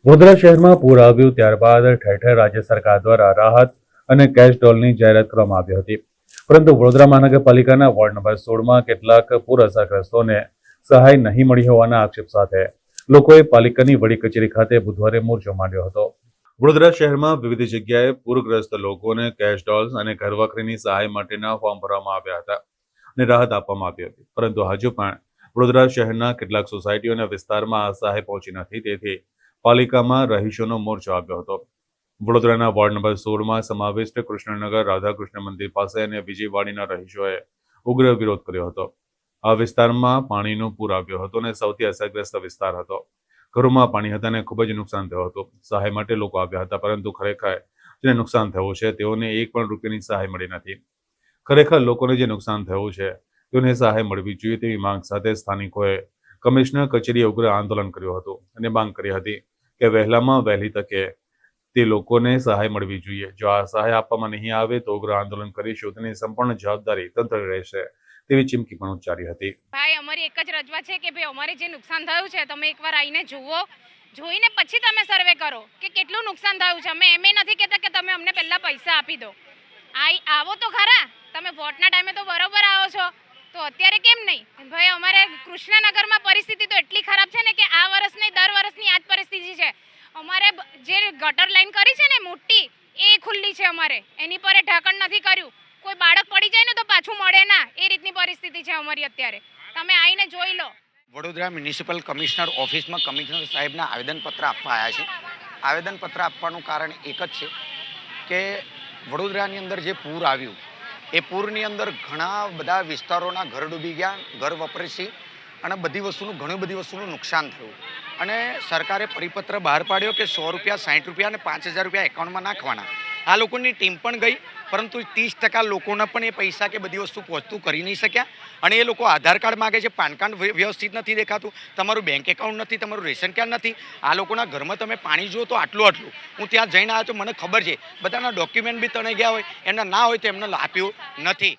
વડોદરા શહેરમાં પૂર આવ્યું ત્યારબાદ ઠેર ઠેર રાજ્ય સરકાર દ્વારા રાહત અને કેશ ડોલની જાહેરાત કરવામાં આવી હતી, પરંતુ વડોદરા મહાનગરપાલિકાના વોર્ડ નંબર 16માં કેટલાક પૂર અસરગ્રસ્તોને સહાય નહીં મળી હોવાના આક્ષેપ સાથે લોકોએ પાલિકાની વડી કચેરી ખાતે બુધવારે મોરચો માંડ્યો હતો। વડોદરા શહેરમાં વિવિધ જગ્યાએ પૂરગ્રસ્ત લોકોને કેશ ડોલ્સ અને ઘરવખરીની સહાય માટેના ફોર્મ ભરવામાં આવ્યા હતા અને રાહત આપવામાં આવી હતી, પરંતુ હજુ પણ વડોદરા શહેરના કેટલાક સોસાયટીઓ અને વિસ્તારમાં આ સહાય પહોંચી નથી। તેથી પાલિકામાં રહીશોનો મોરચો આવ્યો હતો। વડોદરાના વોર્ડ નંબર 16માં સમાવિષ્ટ કૃષ્ણનગર રાધાકૃષ્ણ મંદિર પાસે અને વિજયવાડીના રહીશોએ ઉગ્ર વિરોધ કર્યો હતો। આ વિસ્તારમાં પાણીનું પૂર આવ્યો હતો અને સૌથી અસરગ્રસ્ત વિસ્તાર હતો। ઘરોમાં પાણી હતા અને ખૂબ જ નુકસાન થયું હતું। સહાય માટે લોકો આવ્યા હતા, પરંતુ ખરેખર જેને નુકસાન થયું છે તેઓને એક પણ રૂપિયાની સહાય મળી નથી। ખરેખર લોકોને જે નુકસાન થયું છે તેઓને સહાય મળવી જોઈએ તેવી માંગ સાથે સ્થાનિકોએ કમિશનર કચેરીએ ઉગ્ર આંદોલન કર્યું હતું અને માંગ કરી હતી કે વહેલામાં વહેલી તકે તે લોકોને સહાય મળવી જોઈએ। જો આ સહાય આપવામાં નહીં આવે તો ઉગ્ર આંદોલન કરીશું, તેની સંપૂર્ણ જવાબદારી તંત્ર રહેશે તેવી ચીમકી પણ ઉચ્ચારી હતી। ભાઈ, અમારી એક જ રજૂઆત છે કે ભાઈ અમારે જે નુકસાન થયું છે તમે એકવાર આવીને જુઓ, જોઈને પછી તમે સર્વે કરો કે કેટલું નુકસાન થયું છે। અમે એમ નથી કહેતા કે તમે અમને પહેલાં પૈસા આપી દો, આવો તો ખરા, તમે વોટના ટાઈમે તો બરોબર આવો છો, તો અત્યારે કેમ નહીં? ભાઈ, અમારે કૃષ્ણનગરમાં પરિસ્થિતિ તો એટલી ખરાબ છે ને કે આ વર્ષ નહીં, દર વર્ષની આ જ પરિસ્થિતિ છે। અમારે જે ગટર લાઈન કરી છે ને મોટી, એ ખુલ્લી છે, અમારે એની પર ઢાંકણ નથી કર્યું। કોઈ બાળક પડી જાય ને તો પાછું મળે ના, એ રીતની પરિસ્થિતિ છે અમારી અત્યારે, તમે આવીને જોઈ લો। વડોદરા મ્યુનિસિપલ કમિશનર ઓફિસમાં કમિશનર સાહેબના આવેદનપત્ર આપવા આવ્યા છે। આવેદનપત્ર આપવાનું કારણ એક જ છે કે વડોદરાની અંદર જે પૂર આવ્યું એ પૂરની અંદર ઘણા બધા વિસ્તારોના ઘર ડૂબી ગયા, ઘર વપરાશી અને ઘણી બધી વસ્તુનું નુકસાન થયું અને સરકારે પરિપત્ર બહાર પાડ્યો કે 100 રૂપિયા, 60 રૂપિયા અને 5000 રૂપિયા એકાઉન્ટમાં નાખવાના। આ લોકોની ટીમ પણ ગઈ, પરંતુ 30% લોકોના પણ એ પૈસા કે બધી વસ્તુ પહોંચતું કરી નહીં શક્યા અને એ લોકો આધાર કાર્ડ માગે છે, પાન કાર્ડ વ્યવસ્થિત નથી દેખાતું, તમારું બેંક એકાઉન્ટ નથી, તમારું રેશન કાર્ડ નથી। આ લોકોના ઘરમાં તમે પાણી જુઓ તો આટલું હું ત્યાં જઈને આવ્યો તો મને ખબર છે બધાના ડોક્યુમેન્ટ બી તણાઈ ગયા હોય, એમના ના હોય તો એમને આપ્યું નથી।